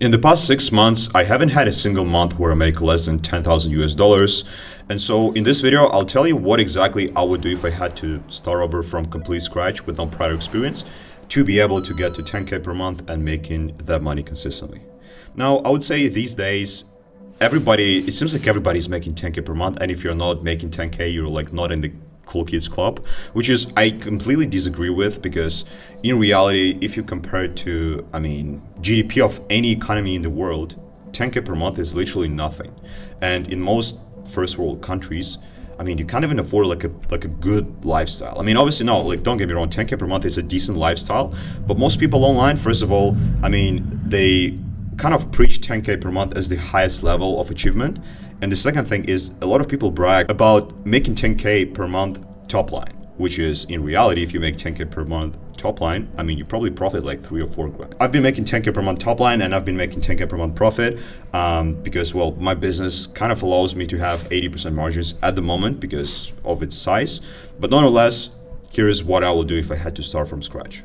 In the past 6 months, I haven't had a single month where I make less than 10,000 US dollars. And so in this video, I'll tell you what exactly I would do if I had to start over from complete scratch with no prior experience to be able to get to 10K per month and making that money consistently. Now, I would say these days, it seems like everybody's making 10K per month. And if you're not making 10K, you're like not in the cool kids club, which is I completely disagree with, because in reality, if you compare it to, GDP of any economy in the world, 10K per month is literally nothing. And in most first world countries, you can't even afford like a good lifestyle. Obviously, no, like don't get me wrong, 10K per month is a decent lifestyle, but most people online, first of all, they kind of preach 10K per month as the highest level of achievement. And the second thing is a lot of people brag about making 10K per month top line, which is in reality, if you make 10K per month top line, you probably profit like 3 or 4 grand. I've been making 10K per month top line and I've been making 10K per month profit because, well, my business kind of allows me to have 80% margins at the moment because of its size. But nonetheless, here's what I will do if I had to start from scratch.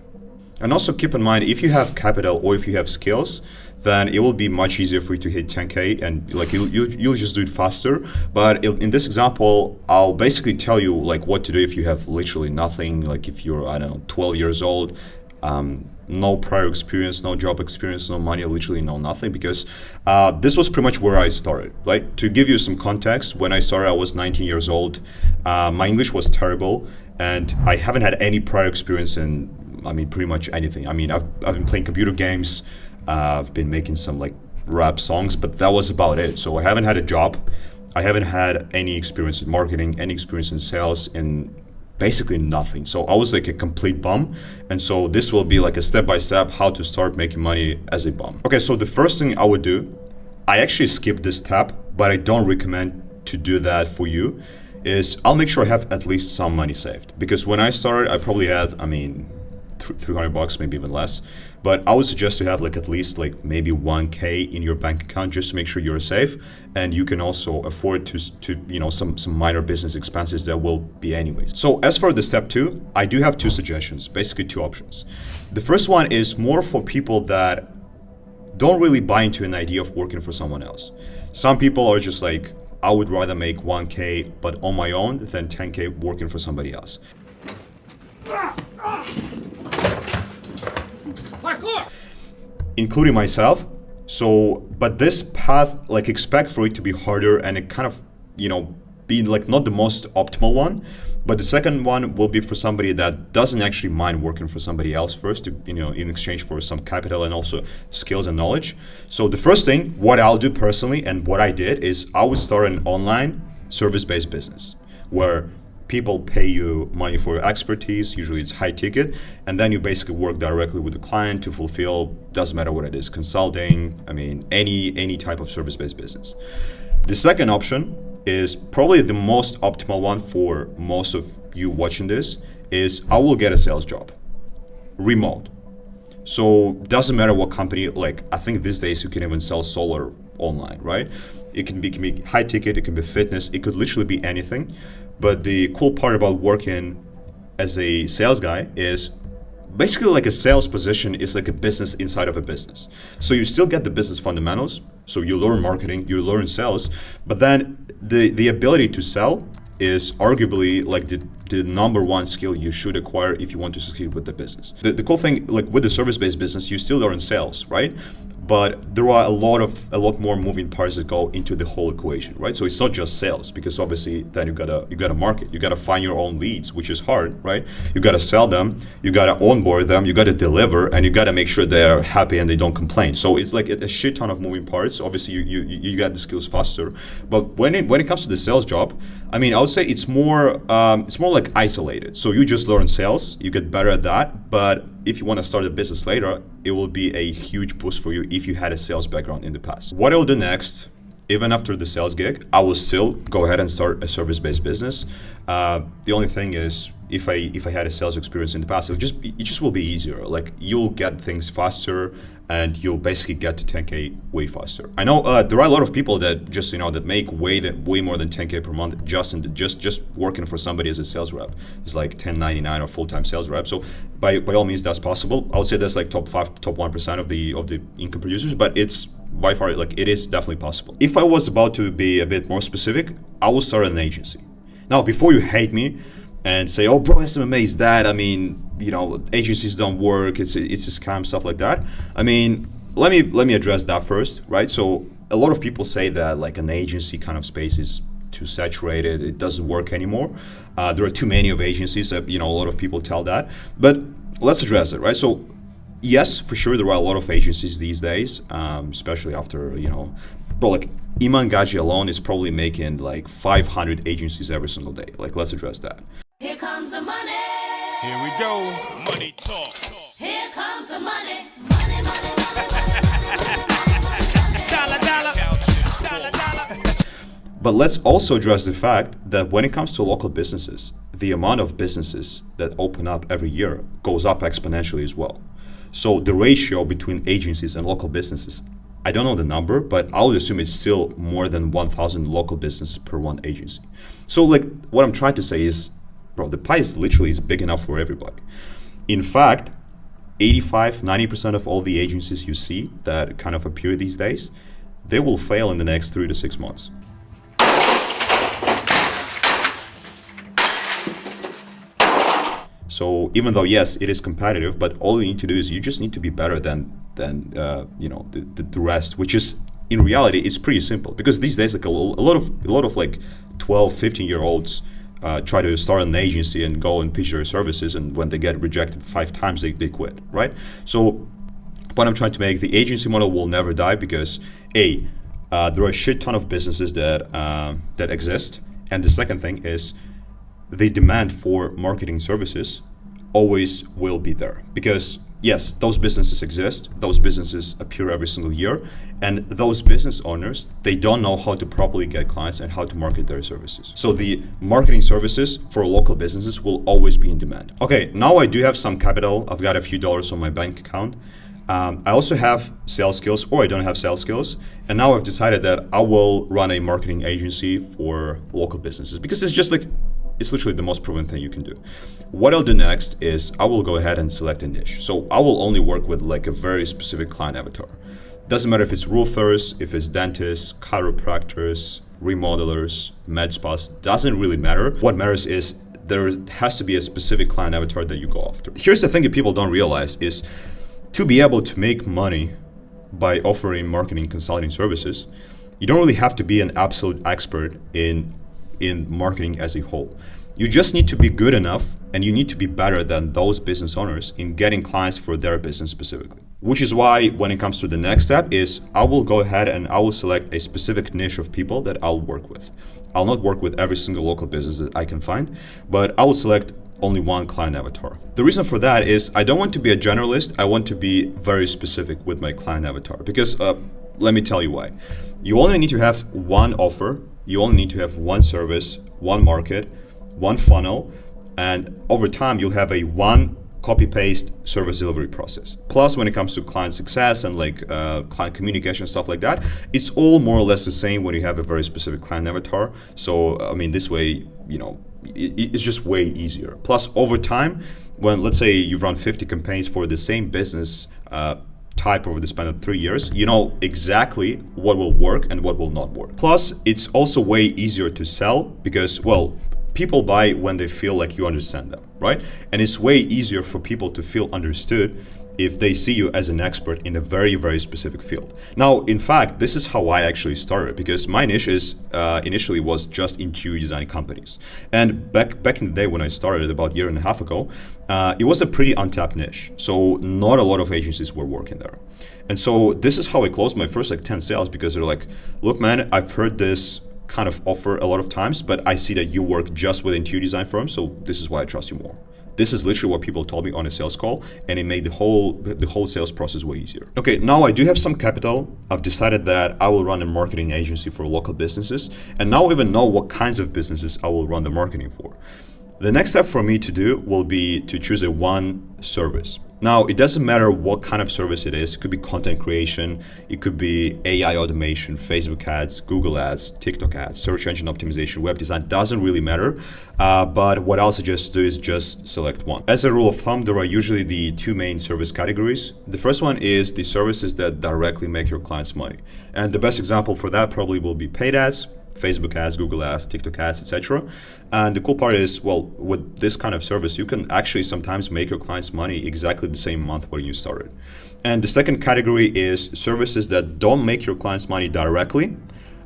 And also keep in mind, if you have capital or if you have skills, then it will be much easier for you to hit 10K and like you'll just do it faster. But in this example, I'll basically tell you like what to do if you have literally nothing, like if you're, 12 years old, no prior experience, no job experience, no money, literally no nothing, because this was pretty much where I started, right? To give you some context, when I started, I was 19 years old. My English was terrible and I haven't had any prior experience in, pretty much anything. I've been playing computer games, I've been making some like rap songs, but that was about it. So I haven't had a job. I haven't had any experience in marketing, any experience in sales, and basically nothing. So I was like a complete bum. And so this will be like a step-by-step how to start making money as a bum. Okay, so the first thing I would do, I actually skipped this step, but I don't recommend to do that for you, is I'll make sure I have at least some money saved. Because when I started, I probably had, $300, maybe even less. But I would suggest to have like at least like maybe 1K in your bank account just to make sure you're safe, and you can also afford to some minor business expenses that will be anyways. So as for the step 2, I do have 2 suggestions, basically 2 options. The first one is more for people that don't really buy into an idea of working for someone else. Some people are just like, I would rather make 1K but on my own than 10K working for somebody else. Including myself. So, but this path, like expect for it to be harder and it kind of, be like not the most optimal one. But the second one will be for somebody that doesn't actually mind working for somebody else first, to, in exchange for some capital and also skills and knowledge. So the first thing, what I'll do personally and what I did is I would start an online service-based business where people pay you money for your expertise, usually it's high ticket, and then you basically work directly with the client to fulfill, doesn't matter what it is, consulting, any type of service-based business. The second option is probably the most optimal one for most of you watching this, is I will get a sales job, remote. So doesn't matter what company, like I think these days you can even sell solar online, right? It can be high ticket, it can be fitness, it could literally be anything. But the cool part about working as a sales guy is basically like a sales position is like a business inside of a business. So you still get the business fundamentals. So you learn marketing, you learn sales, but then the ability to sell is arguably like the number one skill you should acquire if you want to succeed with the business. The cool thing, like with the service-based business, you still learn sales, right? But there are a lot more moving parts that go into the whole equation, right? So it's not just sales, because obviously then you gotta market, you gotta find your own leads, which is hard, right? You gotta sell them, you gotta onboard them, you gotta deliver, and you gotta make sure they're happy and they don't complain. So it's like a shit ton of moving parts. Obviously you got the skills faster, but when it comes to the sales job, I would say it's more like isolated. So you just learn sales, you get better at that, but if you want to start a business later, it will be a huge boost for you if you had a sales background in the past. What I'll do next even after the sales gig, I will still go ahead and start a service-based business. The only thing is, if I had a sales experience in the past, it just will be easier. Like you'll get things faster, and you'll basically get to 10K way faster. I know there are a lot of people that just that make way more than 10K per month just working for somebody as a sales rep. It's like 1099 or full-time sales rep. So by all means, that's possible. I would say that's like top 1% of the income producers, but it's by far, like, it is definitely possible. If I was about to be a bit more specific, I will start an agency. Now, before you hate me and say, "Oh, bro, SMA is that," I mean, agencies don't work. It's a scam, stuff like that. I mean, let me address that first, right? So a lot of people say that like an agency kind of space is too saturated. It doesn't work anymore. There are too many of agencies. A lot of people tell that. But let's address it, right? So yes, for sure, there are a lot of agencies these days, especially after, bro, like Iman Gaji alone is probably making like 500 agencies every single day. Like, let's address that. Here comes the money. Here we go. Money talk. Here comes the money. Money, money, money, Dollar, dollar. Dollar, dollar. But let's also address the fact that when it comes to local businesses, the amount of businesses that open up every year goes up exponentially as well. So the ratio between agencies and local businesses, I don't know the number, but I would assume it's still more than 1,000 local businesses per one agency. So like what I'm trying to say is, bro, the pie is big enough for everybody. In fact, 85-90% of all the agencies you see that kind of appear these days, they will fail in the next 3 to 6 months. So even though, yes, it is competitive, but all you need to do is you just need to be better than the rest, which is, in reality, it's pretty simple. Because these days, like a lot of like 12, 15-year-olds try to start an agency and go and pitch their services, and when they get rejected 5 times, they quit, right? So what I'm trying to make, the agency model will never die because there are a shit ton of businesses that exist, and the second thing is, the demand for marketing services always will be there because yes, those businesses exist, those businesses appear every single year, and those business owners, they don't know how to properly get clients and how to market their services. So the marketing services for local businesses will always be in demand. Okay, now I do have some capital. I've got a few dollars on my bank account. I also have sales skills, or I don't have sales skills. And now I've decided that I will run a marketing agency for local businesses because it's literally the most proven thing you can do. What I'll do next is I will go ahead and select a niche. So I will only work with like a very specific client avatar. Doesn't matter if it's roofers, if it's dentists, chiropractors, remodelers, med spas, doesn't really matter. What matters is there has to be a specific client avatar that you go after. Here's the thing that people don't realize is to be able to make money by offering marketing consulting services, you don't really have to be an absolute expert in marketing as a whole. You just need to be good enough, and you need to be better than those business owners in getting clients for their business specifically. Which is why when it comes to the next step is I will go ahead and I will select a specific niche of people that I'll work with. I'll not work with every single local business that I can find, but I will select only one client avatar. The reason for that is I don't want to be a generalist. I want to be very specific with my client avatar because let me tell you why. You only need to have one offer. You only need to have one service, one market, one funnel, and over time you'll have a one copy-paste service delivery process. Plus, when it comes to client success and like client communication, stuff like that, it's all more or less the same when you have a very specific client avatar. So, I mean, this way, it's just way easier. Plus, over time, when let's say you've run 50 campaigns for the same business type over the span of 3 years, you know exactly what will work and what will not work. Plus, it's also way easier to sell because, well, people buy when they feel like you understand them, right? And it's way easier for people to feel understood if they see you as an expert in a very, very specific field. Now, in fact, this is how I actually started because my niche is initially was just interior design companies. And back in the day when I started about a year and a half ago, it was a pretty untapped niche. So not a lot of agencies were working there. And so this is how I closed my first 10 sales because they're like, look, man, I've heard this kind of offer a lot of times, but I see that you work just with interior design firms, so this is why I trust you more. This is literally what people told me on a sales call, and it made the whole sales process way easier. Okay, now I do have some capital. I've decided that I will run a marketing agency for local businesses, and now I even know what kinds of businesses I will run the marketing for. The next step for me to do will be to choose a one service. Now, it doesn't matter what kind of service it is. It could be content creation, it could be AI automation, Facebook ads, Google ads, TikTok ads, search engine optimization, web design, doesn't really matter. But what I'll suggest do is just select one. As a rule of thumb, there are usually the two main service categories. The first one is the services that directly make your clients money. And the best example for that probably will be paid ads, Facebook ads, Google ads, TikTok ads, etc. And the cool part is, well, with this kind of service, you can actually sometimes make your clients money exactly the same month where you started. And the second category is services that don't make your clients money directly,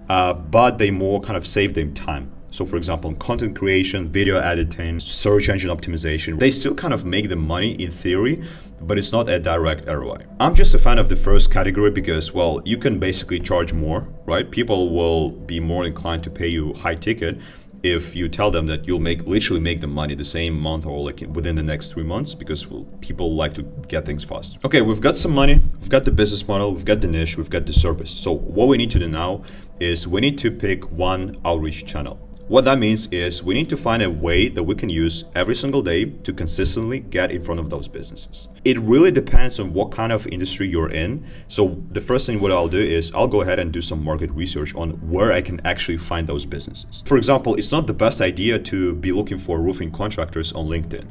but they more kind of save them time. So for example, content creation, video editing, search engine optimization, they still kind of make them money in theory, but it's not a direct ROI. I'm just a fan of the first category because, well, you can basically charge more, right? People will be more inclined to pay you high ticket if you tell them that you'll literally make them money the same month or like within the next 3 months, because people like to get things fast. Okay, we've got some money, we've got the business model, we've got the niche, we've got the service. So what we need to do now is we need to pick one outreach channel. What that means is we need to find a way that we can use every single day to consistently get in front of those businesses. It really depends on what kind of industry you're in. So the first thing what I'll do is I'll go ahead and do some market research on where I can actually find those businesses. For example, it's not the best idea to be looking for roofing contractors on LinkedIn.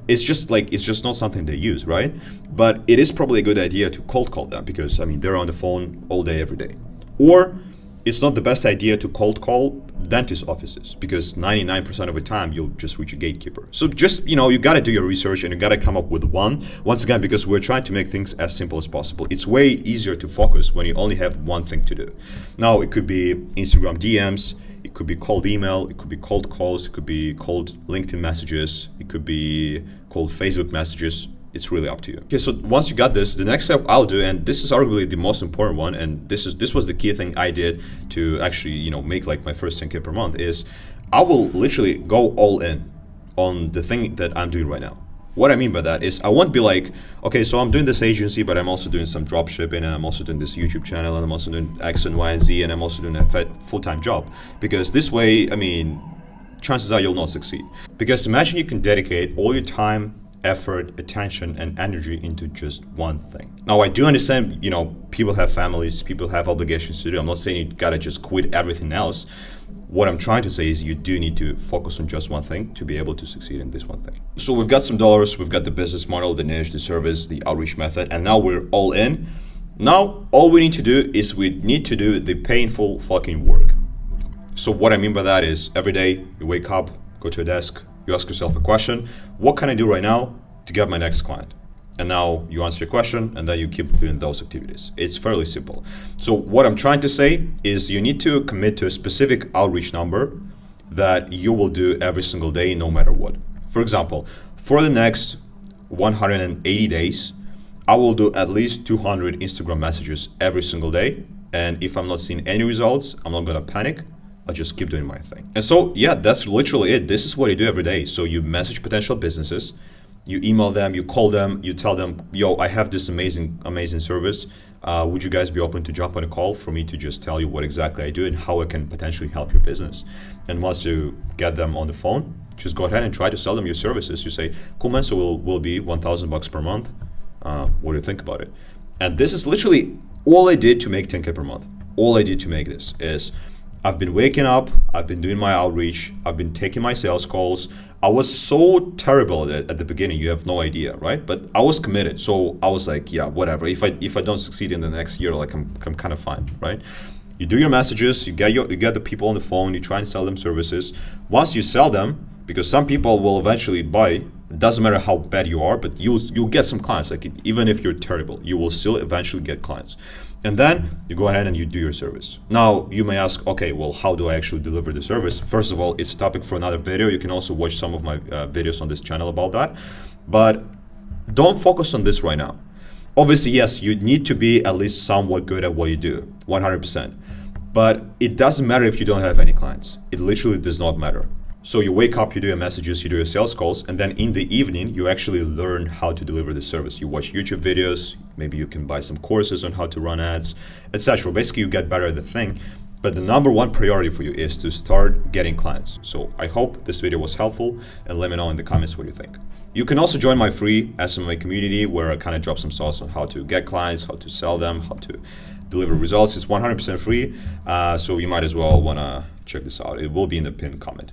It's just not something they use, right? But it is probably a good idea to cold call them because, I mean, they're on the phone all day, every day. Or it's not the best idea to cold call dentist offices because 99% of the time you'll just reach a gatekeeper. So just, you got to do your research and you got to come up with one. Once again, because we're trying to make things as simple as possible. It's way easier to focus when you only have one thing to do. Now, it could be Instagram DMs, it could be cold email, it could be cold calls, it could be cold LinkedIn messages, it could be cold Facebook messages. It's really up to you. Okay, so once you got this, the next step I'll do, and this is arguably the most important one, and this was the key thing I did to actually, make like my first 10K per month, is I will literally go all in on the thing that I'm doing right now. What I mean by that is I won't be like, okay, so I'm doing this agency, but I'm also doing some drop shipping, and I'm also doing this YouTube channel, and I'm also doing X and Y and Z, and I'm also doing a full-time job. Because this way, I mean, chances are you'll not succeed. Because imagine you can dedicate all your time, effort, attention, and energy into just one thing. Now, I do understand, people have families, people have obligations to do. I'm not saying you gotta just quit everything else. What I'm trying to say is you do need to focus on just one thing to be able to succeed in this one thing. So we've got some dollars, we've got the business model, the niche, the service, the outreach method, and now we're all in. Now, all we need to do is we need to do the painful fucking work. So what I mean by that is every day you wake up, go to a desk, you ask yourself a question: what can I do right now to get my next client? And now you answer your question, and then you keep doing those activities. It's fairly simple. So what I'm trying to say is you need to commit to a specific outreach number that you will do every single day, no matter what. For example, for the next 180 days, I will do at least 200 Instagram messages every single day. And if I'm not seeing any results, I'm not gonna panic. I'll just keep doing my thing. And so, yeah, that's literally it. This is what you do every day. So you message potential businesses, you email them, you call them, you tell them, yo, I have this amazing service. Would you guys be open to jump on a call for me to just tell you what exactly I do and how I can potentially help your business? And once you get them on the phone, just go ahead and try to sell them your services. You say, cool, man, so will be $1,000 per month. What do you think about it? And this is literally all I did to make 10K per month. All I did to make this is I've been waking up, I've been doing my outreach, I've been taking my sales calls. I was so terrible at it at the beginning, you have no idea, right? But I was committed, so I was like, yeah, whatever. If I don't succeed in the next year, like I'm kind of fine, right? You do your messages, you get the people on the phone, you try and sell them services. Once you sell them, because some people will eventually buy, it doesn't matter how bad you are, but you'll get some clients. Like even if you're terrible, you will still eventually get clients. And then you go ahead and you do your service. Now you may ask, okay, well, how do I actually deliver the service? First of all, it's a topic for another video. You can also watch some of my videos on this channel about that. But don't focus on this right now. Obviously, yes, you need to be at least somewhat good at what you do, 100%. But it doesn't matter if you don't have any clients. It literally does not matter. So you wake up, you do your messages, you do your sales calls, and then in the evening, you actually learn how to deliver the service. You watch YouTube videos, maybe you can buy some courses on how to run ads, etc. Basically, you get better at the thing. But the number one priority for you is to start getting clients. So I hope this video was helpful, and let me know in the comments what you think. You can also join my free SMA community where I kind of drop some sauce on how to get clients, how to sell them, how to deliver results. It's 100% free, so you might as well want to check this out. It will be in the pinned comment.